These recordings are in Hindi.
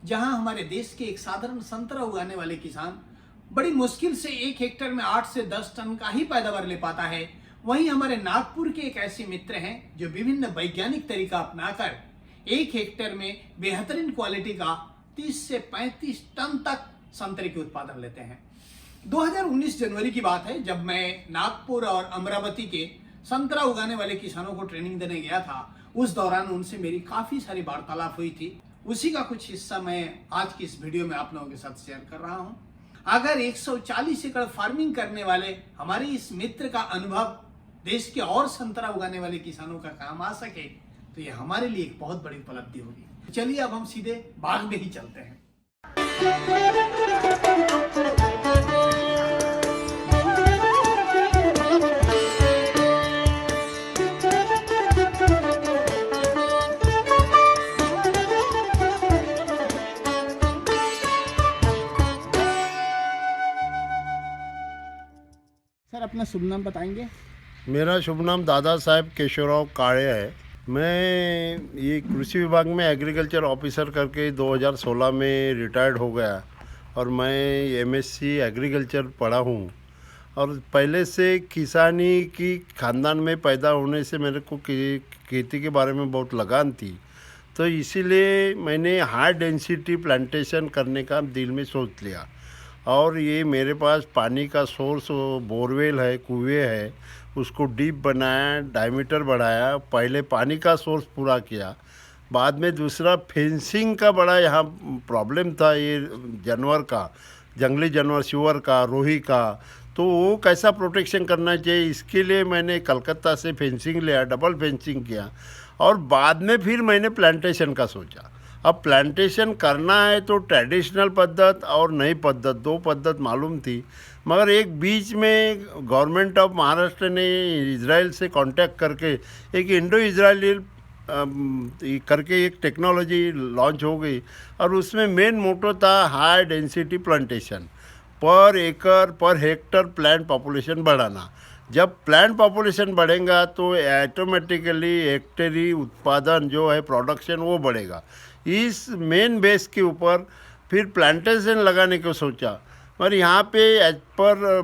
जहां हमारे देश के एक साधारण संतरा उगाने वाले किसान बड़ी मुश्किल से 1 हेक्टेयर में 8 से 10 टन का ही पैदावार ले पाता है, वहीं हमारे नागपुर के एक ऐसे मित्र हैं जो विभिन्न वैज्ञानिक तरीका अपनाकर 1 हेक्टेयर में बेहतरीन क्वालिटी का 30 से 35 टन तक संतरे के उत्पादन लेते हैं। 2019 जनवरी की बात है, जब मैं नागपुर और अमरावती के संतरा उगाने वाले किसानों को ट्रेनिंग देने गया था। उस दौरान उनसे मेरी काफी सारी वार्तालाप हुई थी। उसी का कुछ हिस्सा मैं आज की इस वीडियो में आप लोगों के साथ शेयर कर रहा हूं। अगर 140 एकड़ फार्मिंग करने वाले हमारे इस मित्र का अनुभव देश के और संतरा उगाने वाले किसानों का काम आ सके तो यह हमारे लिए एक बहुत बड़ी उपलब्धि होगी। चलिए अब हम सीधे बाग में ही चलते हैं। सर, अपना शुभ नाम बताएंगे? मेरा शुभ नाम दादा साहेब केशवराव काळे है। मैं ये कृषि विभाग में एग्रीकल्चर ऑफिसर करके 2016 में रिटायर्ड हो गया और मैं एमएससी एग्रीकल्चर पढ़ा हूँ। और पहले से किसानी की खानदान में पैदा होने से मेरे को खेती के बारे में बहुत लगान थी, तो इसीलिए मैंने हाई डेंसिटी प्लांटेशन करने का दिल में सोच लिया। और ये मेरे पास पानी का सोर्स बोरवेल है, कुएं है, उसको डीप बनाया, डायमीटर बढ़ाया। पहले पानी का सोर्स पूरा किया, बाद में दूसरा फेंसिंग का बड़ा यहाँ प्रॉब्लम था, ये जानवर का, जंगली जानवर सुअर का, रोही का, तो वो कैसा प्रोटेक्शन करना चाहिए, इसके लिए मैंने कलकत्ता से फेंसिंग लिया, डबल फेंसिंग किया। और बाद में फिर मैंने प्लांटेशन का सोचा। अब प्लांटेशन करना है तो ट्रेडिशनल पद्धत और नई पद्धत, दो पद्धत मालूम थी, मगर एक बीच में गवर्नमेंट ऑफ महाराष्ट्र ने इजराइल से कांटेक्ट करके एक इंडो इजराइली करके एक टेक्नोलॉजी लॉन्च हो गई। और उसमें मेन मोटो था हाई डेंसिटी प्लांटेशन, पर एकड़ पर हेक्टर प्लांट पॉपुलेशन बढ़ाना। जब प्लांट पॉपुलेशन बढ़ेगा तो ऑटोमेटिकली हेक्टेरी उत्पादन जो है, प्रोडक्शन, वो बढ़ेगा। इस मेन बेस के ऊपर फिर प्लांटेशन लगाने को सोचा। और यहाँ पे as per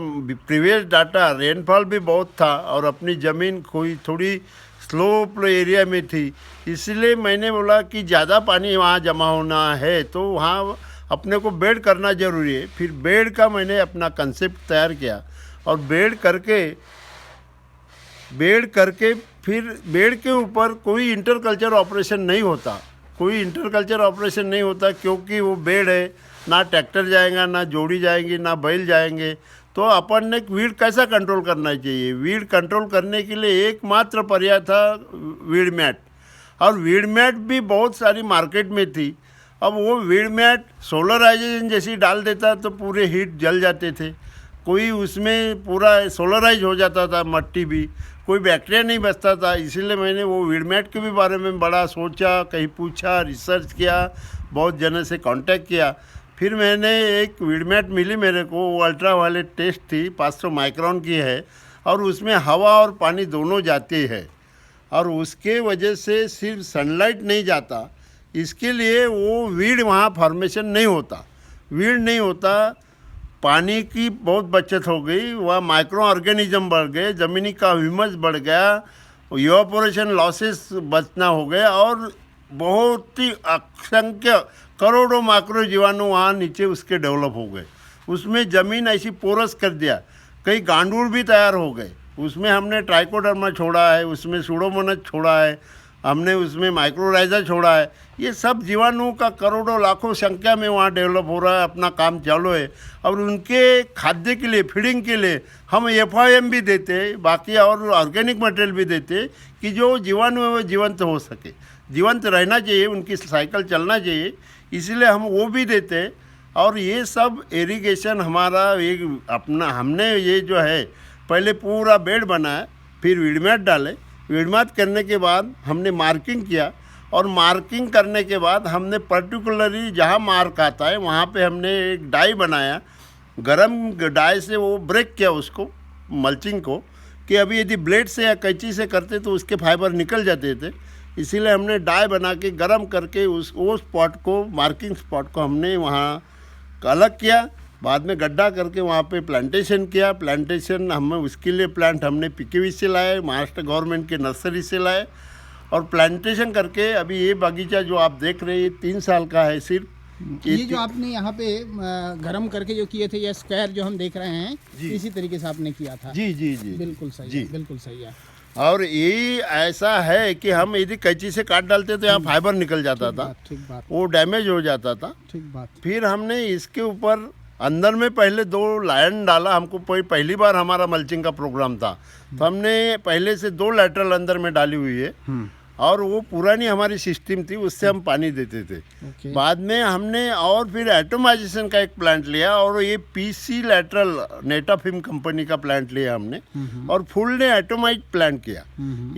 previous data rainfall भी बहुत था और अपनी ज़मीन कोई थोड़ी स्लोप एरिया में थी, इसलिए मैंने बोला कि ज़्यादा पानी वहाँ जमा होना है तो वहाँ अपने को बेड करना ज़रूरी है। फिर बेड का मैंने अपना कंसेप्ट तैयार किया और बेड करके फिर बेड के ऊपर कोई इंटरकल्चर ऑपरेशन नहीं होता, क्योंकि वो बेड है, ना ट्रैक्टर जाएगा, ना जोड़ी जाएंगी, ना बैल जाएंगे। तो अपन ने वीड कैसा कंट्रोल करना चाहिए, वीड कंट्रोल करने के लिए एकमात्र पर्याय था वीड मैट। और वीड मैट भी बहुत सारी मार्केट में थी। अब वो वीड मैट सोलराइजेशन जैसी डाल देता तो पूरे हीट जल जाते थे, कोई उसमें पूरा सोलराइज हो जाता था, मट्टी भी, कोई बैक्टीरिया नहीं बचता था। इसीलिए मैंने वो वीड मैट के भी बारे में बड़ा सोचा, कहीं पूछा, रिसर्च किया, बहुत जनों से कांटेक्ट किया। फिर मैंने एक वीड मैट मिली मेरे को, वो अल्ट्रा वायलेट टेस्ट थी, 500 माइक्रोन की है और उसमें हवा और पानी दोनों जाते हैं और उसके वजह से सिर्फ सनलाइट नहीं जाता, इसके लिए वो वीड वहाँ फॉर्मेशन नहीं होता, पानी की बहुत बचत हो गई, वह माइक्रो ऑर्गेनिज्म बढ़ गए, ज़मीनी का ह्यूमस बढ़ गया, इवापोरेशन लॉसेस बचना हो गए और बहुत ही असंख्य करोड़ों माइक्रो जीवाणु वहाँ नीचे उसके डेवलप हो गए। उसमें ज़मीन ऐसी पोरस कर दिया, कई गांडूर भी तैयार हो गए। उसमें हमने ट्राइकोडर्मा छोड़ा है, उसमें सूडोमोनास छोड़ा है, हमने उसमें माइक्रोराइजा छोड़ा है। ये सब जीवाणुओं का करोड़ों लाखों संख्या में वहाँ डेवलप हो रहा है, अपना काम चालू है। और उनके खाद्य के लिए, फीडिंग के लिए हम FIM भी देते, बाकी और ऑर्गेनिक मटेरियल भी देते कि जो जीवाणु है वो जीवंत हो सके, जीवंत रहना चाहिए, उनकी साइकिल चलना चाहिए, इसलिए हम वो भी देते। और ये सब इरिगेशन हमारा एक अपना, हमने ये जो है पहले पूरा बेड बनाया, फिर वीड मैट डाले, वीड मैट करने के बाद हमने मार्किंग किया और मार्किंग करने के बाद हमने पर्टिकुलरली जहाँ मार्क आता है वहाँ पे हमने एक डाई बनाया, गरम डाई से वो ब्रेक किया उसको, मल्चिंग को, कि अभी यदि ब्लेड से या कैंची से करते तो उसके फाइबर निकल जाते थे, इसीलिए हमने डाई बना के गर्म करके वो स्पॉट को, मार्किंग स्पॉट को हमने वहाँ अलग किया। बाद में गड्ढा करके वहाँ पे प्लांटेशन किया। प्लांटेशन हमें उसके लिए प्लांट हमने पीकेवी से लाए, महाराष्ट्र गवर्नमेंट के नर्सरी से लाए, और प्लांटेशन करके अभी ये बगीचा जो आप देख रहे हैं 3 साल का है सिर्फ। ये जो आपने यहाँ पे गरम करके जो किए थे, ये स्क्वायर जो हम देख रहे हैं, इसी तरीके से आपने किया था। जी जी जी, बिल्कुल सही है, बिल्कुल सही है। और यही ऐसा है कि हम यदि कैंची से काट डालते तो यहाँ फाइबर निकल जाता था, ठीक बात, वो डैमेज हो जाता था। ठीक बात। फिर हमने इसके ऊपर अंदर में पहले 2 लायन डाला। हमको पहली बार हमारा मल्चिंग का प्रोग्राम था, तो हमने पहले से 2 लैटरल अंदर में डाली हुई है, और वो पुरानी हमारी सिस्टम थी, उससे हम पानी देते थे। बाद में हमने और फिर एटोमाइजेशन का एक प्लांट लिया, और ये पीसी लैटरल नेटाफिम कंपनी का प्लांट लिया हमने, और फुल ने एटोमाइज प्लांट किया।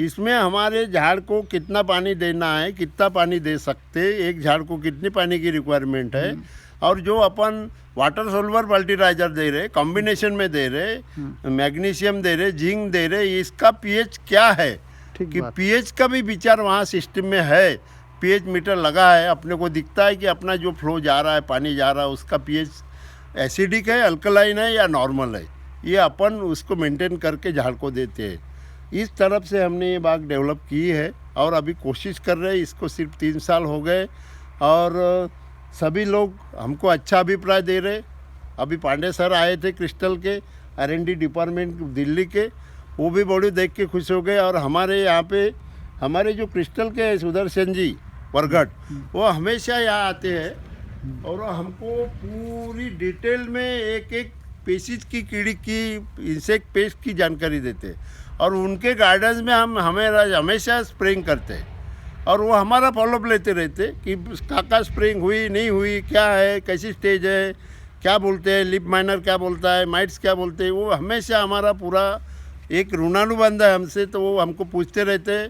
इसमें हमारे झाड़ को कितना पानी देना है, कितना पानी दे सकते, एक झाड़ को कितनी पानी की रिक्वायरमेंट है, और जो अपन वाटर सोल्वर फर्टिलाइजर दे रहे, कॉम्बिनेशन में दे रहे, मैग्नीशियम दे रहे, जिंक दे रहे, इसका पीएच क्या है, कि पीएच का भी विचार वहाँ सिस्टम में है। पीएच मीटर लगा है, अपने को दिखता है कि अपना जो फ्लो जा रहा है, पानी जा रहा है, उसका पीएच एसिडिक है, अल्कलाइन है या नॉर्मल है, ये अपन उसको मेंटेन करके झाड़ को देते हैं। इस तरफ से हमने ये बाग डेवलप की है, और अभी कोशिश कर रहे हैं। इसको सिर्फ 3 साल हो गए, और सभी लोग हमको अच्छा अभिप्राय दे रहे। अभी पांडे सर आए थे क्रिस्टल के R&D डिपार्टमेंट दिल्ली के, वो भी बड़ी देख के खुश हो गए। और हमारे यहाँ पे हमारे जो क्रिस्टल के सुदर्शन जी परगट, वो हमेशा यहाँ आते हैं, और हमको पूरी डिटेल में एक एक पेशीज की, कीड़ी की, इंसेक्ट पेस्ट की जानकारी देते हैं, और उनके गाइडेंस में हम हमेशा स्प्रेइंग करते हैं, और वो हमारा फॉलोअप लेते रहते कि का स्प्रेइंग हुई नहीं हुई, क्या है, कैसी स्टेज है, क्या बोलते हैं, लिप माइनर क्या बोलता है, माइट्स क्या बोलते हैं। वो हमेशा हमारा पूरा एक ऋणानुबंध है हमसे, तो वो हमको पूछते रहते,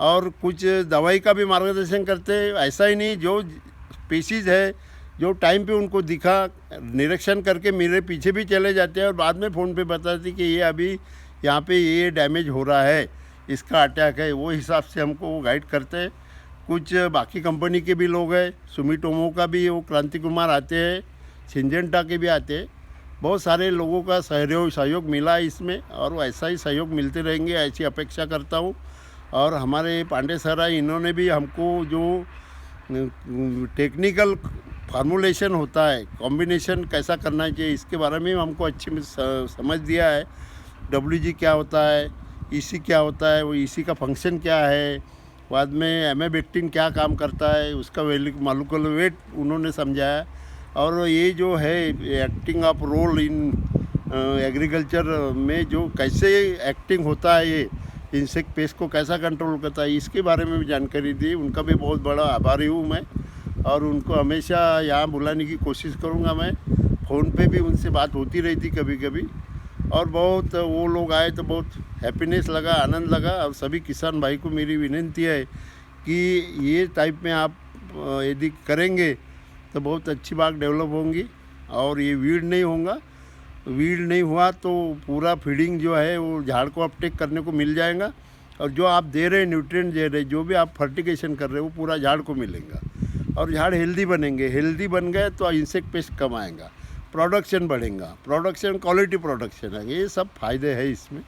और कुछ दवाई का भी मार्गदर्शन करते। ऐसा ही नहीं, जो स्पीसीज है, जो टाइम पे उनको दिखा, निरीक्षण करके मेरे पीछे भी चले जाते हैं, और बाद में फ़ोन पे बताते कि ये अभी यहाँ पे ये डैमेज हो रहा है, इसका अटैक है, वो हिसाब से हमको वो गाइड करते हैं। कुछ बाकी कंपनी के भी लोग हैं, सुमिटोमो का भी वो क्रांति कुमार आते हैं, सिंजेंटा के भी आते हैं। बहुत सारे लोगों का सहयोग मिला है इसमें, और ऐसा ही सहयोग मिलते रहेंगे, ऐसी अपेक्षा करता हूँ। और हमारे पांडे सर हैं, इन्होंने भी हमको जो टेक्निकल फार्मूलेशन होता है, कॉम्बिनेशन कैसा करना चाहिए, इसके बारे में हमको अच्छे में समझ दिया है। WG क्या होता है, EC क्या होता है, वो EC का फंक्शन क्या है, बाद में एमेबेक्टिन क्या काम करता है, उसका मॉलिक्यूलर वेट उन्होंने समझाया। और ये जो है acting of role in agriculture में जो कैसे एक्टिंग होता है, ये इंसेक्ट पेस्ट को कैसा कंट्रोल करता है, इसके बारे में भी जानकारी दी। उनका भी बहुत बड़ा आभारी हूँ मैं, और उनको हमेशा यहाँ बुलाने की कोशिश करूँगा मैं। फ़ोन पे भी उनसे बात होती रहती कभी कभी, और बहुत वो लोग आए तो बहुत हैप्पीनेस लगा, आनंद लगा। और सभी किसान भाई को मेरी विनती है कि ये टाइप में आप यदि करेंगे तो बहुत अच्छी बाग डेवलप होंगी, और ये वीड नहीं होगा। वीड नहीं हुआ तो पूरा फीडिंग जो है वो झाड़ को अपटेक करने को मिल जाएगा, और जो आप दे रहे न्यूट्रिएंट दे रहे, जो भी आप फर्टिगेशन कर रहे हो, वो पूरा झाड़ को मिलेगा, और झाड़ हेल्दी बनेंगे। हेल्दी बन गए तो इंसेक्ट पेस्ट कम आएगा, प्रोडक्शन बढ़ेगा, प्रोडक्शन क्वालिटी प्रोडक्शन है, ये सब फायदे हैं इसमें।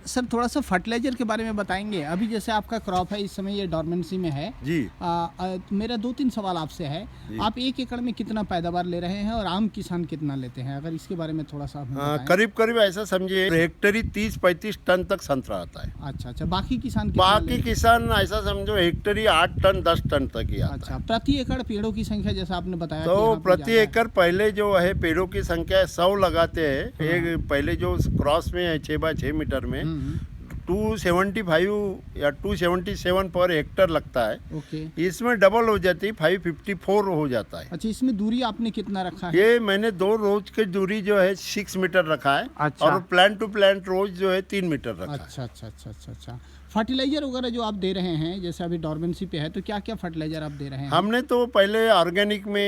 सर थोड़ा सा फर्टिलाइजर के बारे में बताएंगे। अभी जैसे आपका क्रॉप है, इस समय ये डॉर्मेंसी में है जी। मेरा 2-3 सवाल आपसे है। आप 1 एकड़ में कितना पैदावार ले रहे हैं, और आम किसान कितना लेते हैं, अगर इसके बारे में थोड़ा सा करीब करीब ऐसा समझिए हेक्टेरी 30-35 टन तक संतरा आता है। अच्छा, बाकी किसान बाकी किसान ऐसा समझो हेक्टेरी 8 टन 10 टन तक ही आता है। अच्छा, प्रति एकड़ पेड़ों की संख्या जैसा आपने बताया, तो प्रति एकड़ पहले जो है पेड़ों की संख्या 100 लगाते हैं। एक पहले जो क्रॉस में है 6x6 मीटर में 275 या 277 पर हेक्टर लगता है। ओके। इसमें डबल हो जाती है, 554 हो जाता है। अच्छा, इसमें दूरी आपने कितना रखा है? ये मैंने 2 रोज की दूरी जो है 6 मीटर रखा है। अच्छा। और प्लांट टू प्लांट रोज जो है 3 मीटर रखा है। अच्छा। फर्टिलाइजर वगैरह जो आप दे रहे हैं, जैसे अभी डॉर्मेंसी पे है, तो क्या क्या फर्टिलाइजर आप दे रहे हैं? हमने तो पहले ऑर्गेनिक में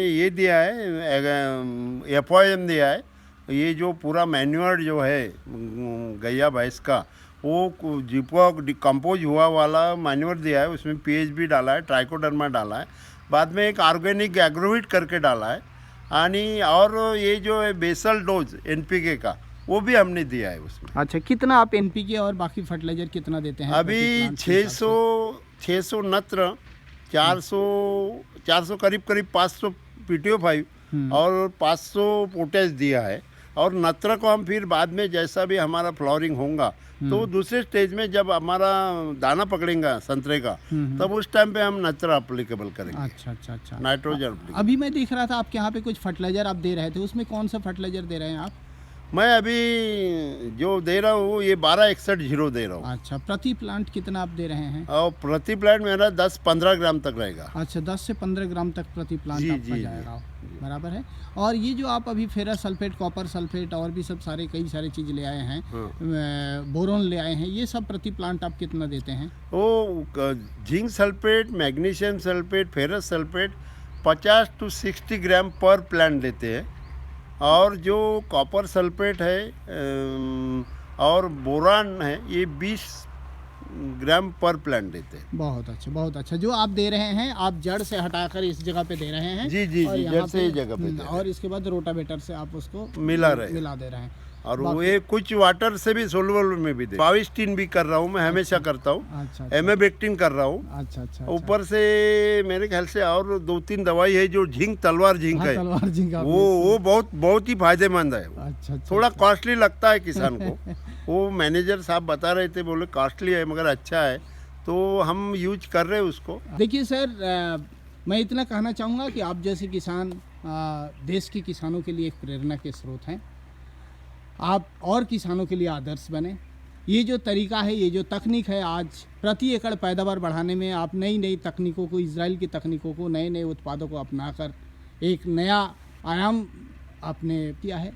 ये दिया है, FOM दिया है। ये जो पूरा मैन्योर जो है गैया भैंस का, वो जीपॉक डिकम्पोज हुआ वाला मैन्योर दिया है, उसमें पीएचबी डाला है, ट्राइकोडर्मा डाला है, बाद में एक ऑर्गेनिक एग्रोविट करके डाला है और ये जो है बेसल डोज एनपीके का वो भी हमने दिया है उसमें। अच्छा, कितना आप एनपीके और बाकी फर्टिलाइजर कितना देते हैं अभी प्रति प्लांट के हिसाब 600 नत्र, 400 करीब 500 PTO5 और 500 पोटैश दिया है। और नत्र को हम फिर बाद में जैसा भी हमारा फ्लावरिंग होगा तो दूसरे स्टेज में जब हमारा दाना पकड़ेगा संतरे का तब उस टाइम पे हम नत्र अप्लीकेबल करेंगे। अच्छा। नाइट्रोजन अभी मैं देख रहा था आपके यहाँ पे कुछ फर्टिलाइजर आप दे रहे थे, उसमें कौन सा फर्टिलाइजर दे रहे हैं आप? मैं अभी जो दे रहा हूँ ये 1261 दे रहा हूँ। अच्छा, प्रति प्लांट कितना आप दे रहे हैं? और प्रति प्लांट मेरा 10-15 ग्राम तक रहेगा। अच्छा, 10 से 15 ग्राम तक प्रति प्लांट जी, आपका जी, जाएगा, बराबर है। और ये जो आप अभी फेरस सल्फेट, कॉपर सल्फेट और भी सब कई सारी चीज़ ले आए हैं, बोरोन ले आए हैं, ये सब प्रति प्लांट आप कितना देते हैं? वो zinc sulphate, magnesium sulphate, ferrous sulphate 50 to 60 ग्राम पर प्लांट देते हैं। और जो कॉपर सल्फेट है और बोरान है ये 20 ग्राम पर प्लांट देते हैं। बहुत अच्छा। जो आप दे रहे हैं आप जड़ से हटाकर इस जगह पे दे रहे हैं? जी, और यहाँ जड़ से पे ये जगह पे दे रहे हैं। और इसके बाद रोटावेटर से आप उसको मिला दे रहे हैं। और वो ये कुछ वाटर से भी सोलुबल में भी दे, पाविस्टीन भी कर रहा हूँ मैं, हमेशा करता हूँ। अच्छा, एमेबेक्टिन कर रहा हूँ। अच्छा। ऊपर से मेरे ख्याल से और 2-3 दवाई है जो तलवार झिंक है, तलवार झिंक वो बहुत ही फायदेमंद है। अच्छा। थोड़ा कॉस्टली लगता है किसान को, वो मैनेजर साहब बता रहे थे, बोले कॉस्टली है मगर अच्छा है, तो हम यूज कर रहे हैं उसको। देखिए सर, मैं इतना कहना चाहूँगा कि आप जैसे किसान देश के किसानों के लिए एक प्रेरणा के स्रोत हैं। आप और किसानों के लिए आदर्श बने। ये जो तरीका है, ये जो तकनीक है, आज प्रति एकड़ पैदावार बढ़ाने में आप नई तकनीकों को, इजराइल की तकनीकों को, नए उत्पादों को अपनाकर एक नया आयाम आपने किया है।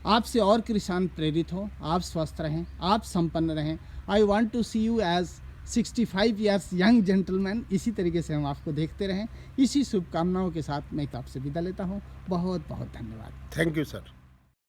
आपसे और किसान प्रेरित हो, आप स्वस्थ रहें, आप संपन्न रहें। I want to see you as 65 years young gentleman. इसी तरीके से हम आपको देखते रहें। इसी शुभकामनाओं के साथ मैं आपसे विदा लेता हूँ। बहुत धन्यवाद। Thank you sir.